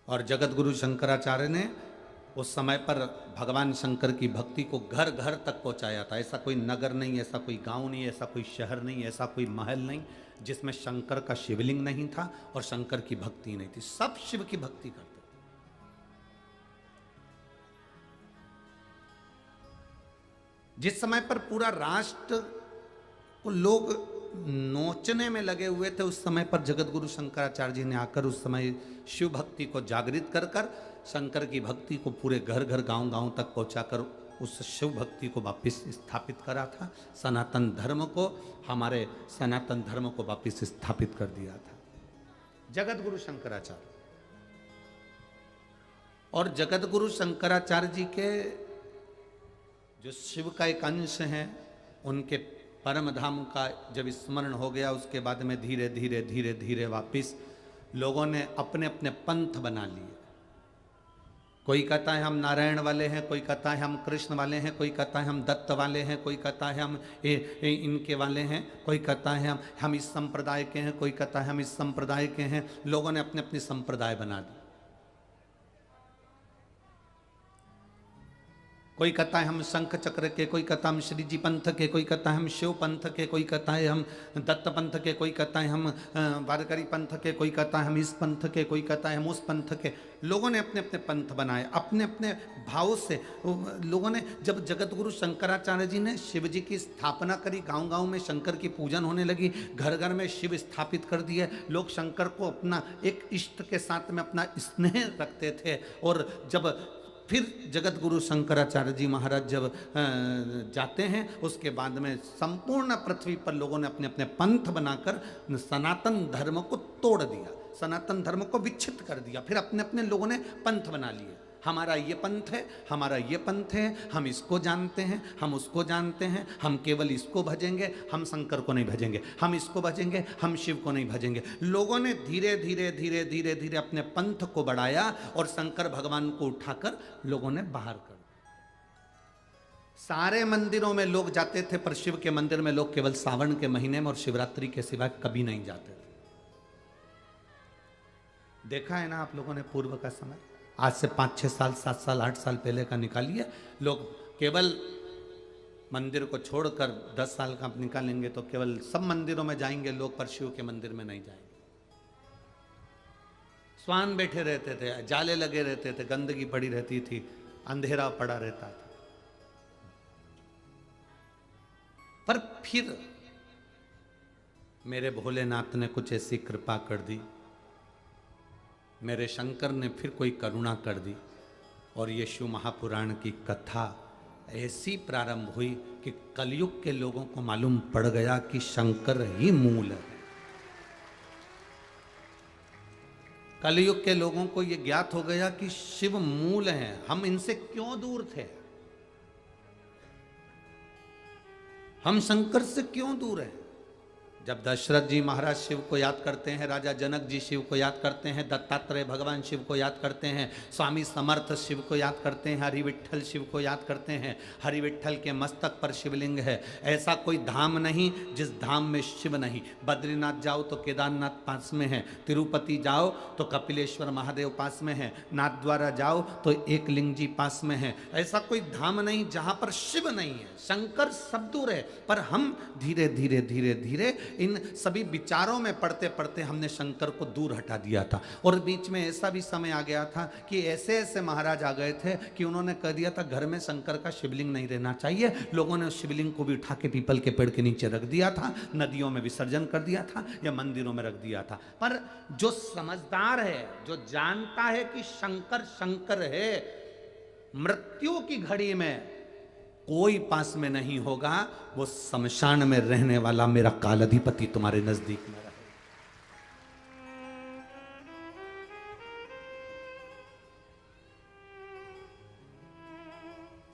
और जगत गुरु शंकराचार्य ने उस समय पर भगवान शंकर की भक्ति को घर घर तक पहुंचाया था। ऐसा कोई नगर नहीं, ऐसा कोई गांव नहीं, ऐसा कोई शहर नहीं, ऐसा कोई महल नहीं जिसमें शंकर का शिवलिंग नहीं था और शंकर की भक्ति नहीं थी। सब शिव की भक्ति करते थे। जिस समय पर पूरा राष्ट्र को लोग नोचने में लगे हुए थे, उस समय पर जगत गुरु शंकराचार्य जी ने आकर उस समय शिव भक्ति को जागृत कर कर शंकर की भक्ति को पूरे घर घर गांव गांव तक पहुंचाकर उस शिव भक्ति को वापस स्थापित करा था। सनातन धर्म को, हमारे सनातन धर्म को वापस स्थापित कर दिया था जगत गुरु शंकराचार्य। और जगत गुरु शंकराचार्य जी के जो शिव का एक अंश है, उनके परम धाम का जब स्मरण हो गया, उसके बाद में धीरे धीरे धीरे धीरे वापिस लोगों ने अपने अपने पंथ बना लिए। कोई कहता है हम नारायण वाले हैं, कोई कहता है हम कृष्ण वाले हैं, कोई कहता है हम दत्त वाले हैं, कोई कहता है हम इनके वाले हैं, कोई कहता है हम इस संप्रदाय के हैं, कोई कहता है हम इस संप्रदाय के हैं। लोगों ने अपने अपने संप्रदाय बना दिए। कोई कहता है हम शंख चक्र के, कोई कहता है हम श्री जी पंथ के, कोई कहता है हम शिव पंथ के, कोई कहता है हम दत्त पंथ के, कोई कहता है हम वारकरी पंथ के, कोई कहता है हम इस पंथ के, कोई कहता है हम उस पंथ के। लोगों ने अपने अपने पंथ बनाए, अपने अपने भाव से। लोगों ने जब जगत गुरु शंकराचार्य जी ने शिव जी की स्थापना करी, गांव गांव में शंकर की पूजन होने लगी, घर घर में शिव स्थापित कर दिए। लोग शंकर को अपना एक इष्ट के साथ में अपना स्नेह रखते थे। और जब फिर जगत गुरु शंकराचार्य जी महाराज जब जाते हैं, उसके बाद में संपूर्ण पृथ्वी पर लोगों ने अपने अपने पंथ बनाकर सनातन धर्म को तोड़ दिया, सनातन धर्म को विच्छिन्न कर दिया। फिर अपने अपने लोगों ने पंथ बना लिए। हमारा ये पंथ है, हमारा ये पंथ है, हम इसको जानते हैं, हम उसको जानते हैं, हम केवल इसको भजेंगे, हम शंकर को नहीं भजेंगे, हम इसको भजेंगे, हम शिव को नहीं भजेंगे। लोगों ने धीरे धीरे धीरे धीरे धीरे अपने पंथ को बढ़ाया और शंकर भगवान को उठाकर लोगों ने बाहर कर दिया। सारे मंदिरों में लोग जाते थे, पर शिव के मंदिर में लोग केवल सावन के महीने में और शिवरात्रि के सिवाय कभी नहीं जाते थे। देखा है ना आप लोगों ने पूर्व का समय, आज से 5-6 साल 7 साल 8 साल पहले का निकालिए। लोग केवल मंदिर को छोड़कर 10 साल का निकालेंगे तो केवल सब मंदिरों में जाएंगे लोग, पर शिव के मंदिर में नहीं जाएंगे। स्वान बैठे रहते थे, जाले लगे रहते थे, गंदगी पड़ी रहती थी, अंधेरा पड़ा रहता था। पर फिर मेरे भोलेनाथ ने कुछ ऐसी कृपा कर दी, मेरे शंकर ने फिर कोई करुणा कर दी और ये शिव महापुराण की कथा ऐसी प्रारंभ हुई कि कलयुग के लोगों को मालूम पड़ गया कि शंकर ही मूल है। कलयुग के लोगों को ये ज्ञात हो गया कि शिव मूल है। हम इनसे क्यों दूर थे, हम शंकर से क्यों दूर हैं। जब दशरथ जी महाराज शिव को याद करते हैं, राजा जनक जी शिव को याद करते हैं, दत्तात्रेय भगवान शिव को याद करते हैं, स्वामी समर्थ शिव को याद करते हैं, हरि विट्ठल शिव को याद करते हैं। हरि विट्ठल के मस्तक पर शिवलिंग है। ऐसा कोई धाम नहीं जिस धाम में शिव नहीं। बद्रीनाथ जाओ तो केदारनाथ पास में है, तिरुपति जाओ तो कपिलेश्वर महादेव पास में है, नाथद्वारा जाओ तो एक लिंग जी पास में है। ऐसा कोई धाम नहीं जहाँ पर शिव नहीं है। शंकर सब दूर है, पर हम धीरे धीरे धीरे धीरे इन सभी विचारों में पढ़ते पढ़ते हमने शंकर को दूर हटा दिया था। और बीच में ऐसा भी समय आ गया था कि ऐसे ऐसे महाराज आ गए थे कि उन्होंने कह दिया था घर में शंकर का शिवलिंग नहीं रहना चाहिए। लोगों ने उस शिवलिंग को भी उठा के पीपल के पेड़ के नीचे रख दिया था, नदियों में विसर्जन कर दिया था या मंदिरों में रख दिया था। पर जो समझदार है, जो जानता है कि शंकर शंकर है, मृत्यु की घड़ी में कोई पास में नहीं होगा, वो शमशान में रहने वाला मेरा कालाधिपति तुम्हारे नजदीक में रहे।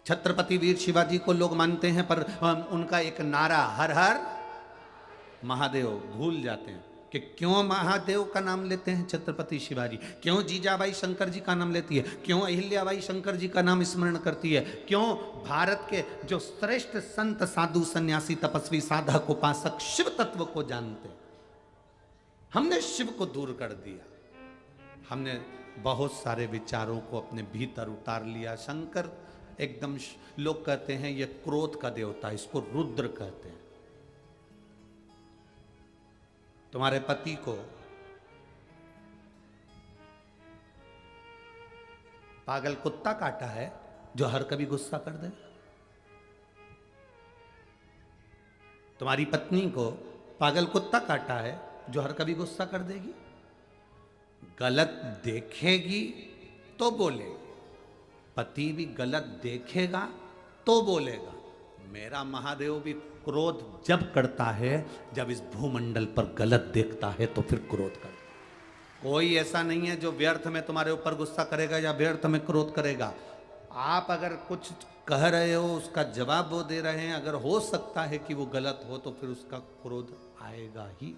छत्रपति वीर शिवाजी को लोग मानते हैं, पर उनका एक नारा हर हर महादेव भूल जाते हैं कि क्यों महादेव का नाम लेते हैं छत्रपति शिवाजी, क्यों जीजाबाई शंकर जी का नाम लेती है, क्यों अहिल्याबाई शंकर जी का नाम स्मरण करती है, क्यों भारत के जो श्रेष्ठ संत साधु सन्यासी तपस्वी साधक उपासक शिव तत्व को जानते हैं। हमने शिव को दूर कर दिया। हमने बहुत सारे विचारों को अपने भीतर उतार लिया। शंकर एकदम, लोग कहते हैं ये क्रोध का देवता, इसको रुद्र कहते हैं। तुम्हारे पति को पागल कुत्ता काटा है जो हर कभी गुस्सा कर दे। तुम्हारी पत्नी को पागल कुत्ता काटा है जो हर कभी गुस्सा कर देगी। गलत देखेगी तो बोलेगी, पति भी गलत देखेगा तो बोलेगा। मेरा महादेव भी क्रोध जब करता है जब इस भूमंडल पर गलत देखता है तो फिर क्रोध करता है। कोई ऐसा नहीं है जो व्यर्थ में तुम्हारे ऊपर गुस्सा करेगा या व्यर्थ में क्रोध करेगा। आप अगर कुछ कह रहे हो, उसका जवाब वो दे रहे हैं, अगर हो सकता है कि वो गलत हो तो फिर उसका क्रोध आएगा ही।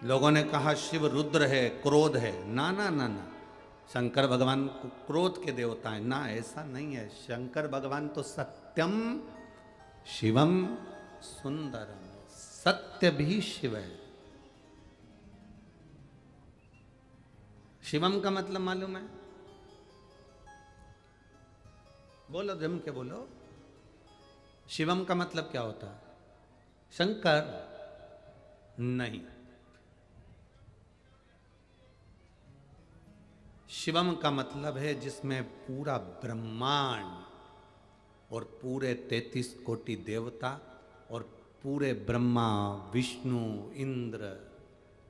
लोगों ने कहा शिव रुद्र है, क्रोध है। ना ना ना ना, शंकर भगवान क्रोध के देवता है ना, ऐसा नहीं है। शंकर भगवान तो सत्यम शिवम सुंदरम, सत्य भी शिव है। शिवम का मतलब मालूम है? बोलो, जम के बोलो। शिवम का मतलब क्या होता है? शंकर नहीं, शिवम का मतलब है जिसमें पूरा ब्रह्मांड और पूरे 33 कोटि देवता और पूरे ब्रह्मा विष्णु इंद्र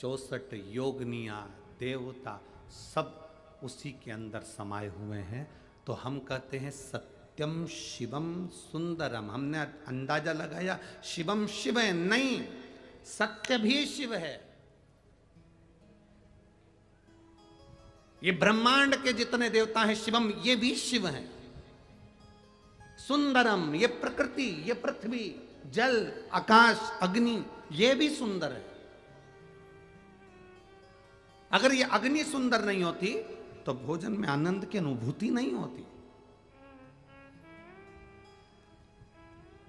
64 योगनिया देवता सब उसी के अंदर समाये हुए हैं। तो हम कहते हैं सत्यम शिवम सुंदरम। हमने अंदाजा लगाया शिवम शिव है, नहीं, सत्य भी शिव है। ये ब्रह्मांड के जितने देवता हैं शिवम, ये भी शिव हैं। सुंदरम, ये प्रकृति, ये पृथ्वी, जल, आकाश, अग्नि, ये भी सुंदर है। अगर ये अग्नि सुंदर नहीं होती तो भोजन में आनंद की अनुभूति नहीं होती।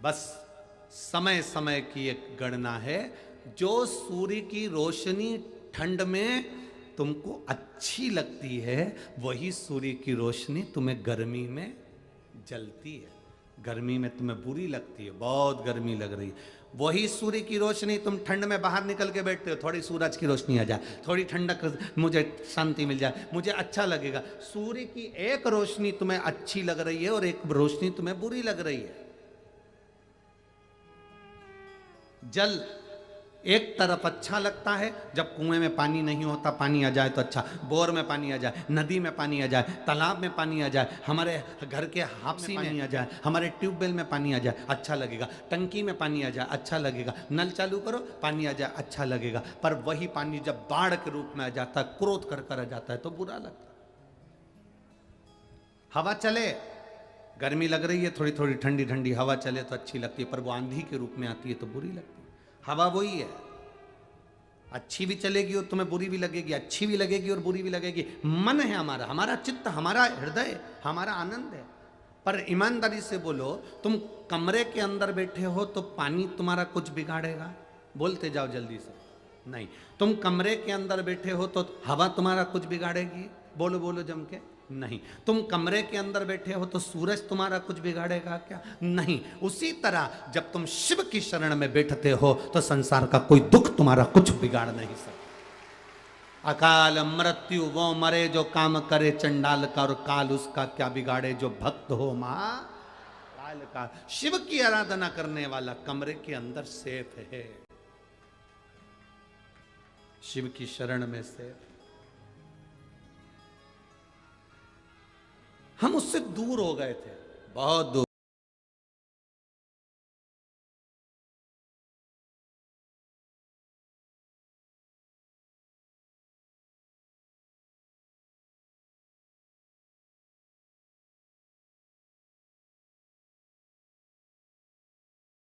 बस समय समय की एक गणना है। जो सूर्य की रोशनी ठंड में तुमको अच्छी लगती है, वही सूर्य की रोशनी तुम्हें गर्मी में जलती है। गर्मी में तुम्हें बुरी लगती है, बहुत गर्मी लग रही है, वही सूर्य की रोशनी तुम ठंड में बाहर निकल के बैठते हो, थोड़ी सूरज की रोशनी आ जाए, थोड़ी ठंडक, मुझे शांति मिल जाए, मुझे अच्छा लगेगा। सूर्य की एक रोशनी तुम्हें अच्छी लग रही है और एक रोशनी तुम्हें बुरी लग रही है। जल एक तरफ अच्छा लगता है, जब कुएं में पानी नहीं होता, पानी आ जाए तो अच्छा, बोर में पानी आ जाए, नदी में पानी आ जाए, तालाब में पानी आ जाए, हमारे घर के हापसी में पानी आ जाए, हमारे ट्यूबवेल में पानी आ जाए, अच्छा लगेगा। टंकी में पानी आ जाए, अच्छा लगेगा। नल चालू करो, पानी आ जाए, अच्छा लगेगा। पर वही पानी जब बाढ़ के रूप में आ जाता है, क्रोध कर आ जाता है, तो बुरा लगता है। हवा चले, गर्मी लग रही है, थोड़ी थोड़ी ठंडी ठंडी हवा चले तो अच्छी लगती है, पर वो आंधी के रूप में आती है तो बुरी लगती है। हवा वही है, अच्छी भी चलेगी और तुम्हें बुरी भी लगेगी, अच्छी भी लगेगी और बुरी भी लगेगी। मन है हमारा, हमारा चित्त, हमारा हृदय, हमारा आनंद है। पर ईमानदारी से बोलो, तुम कमरे के अंदर बैठे हो तो पानी तुम्हारा कुछ बिगाड़ेगा? बोलते जाओ जल्दी से। नहीं। तुम कमरे के अंदर बैठे हो तो हवा तुम्हारा कुछ बिगाड़ेगी? बोलो बोलो जम के। नहीं। तुम कमरे के अंदर बैठे हो तो सूरज तुम्हारा कुछ बिगाड़ेगा क्या? नहीं। उसी तरह जब तुम शिव की शरण में बैठते हो तो संसार का कोई दुख तुम्हारा कुछ बिगाड़ नहीं सकता। अकाल मृत्यु वो मरे जो काम करे चंडाल का, और काल उसका क्या बिगाड़े जो भक्त हो महाकाल का। शिव की आराधना करने वाला कमरे के अंदर सेफ है, शिव की शरण में सेफ। हम उससे दूर हो गए थे, बहुत दूर।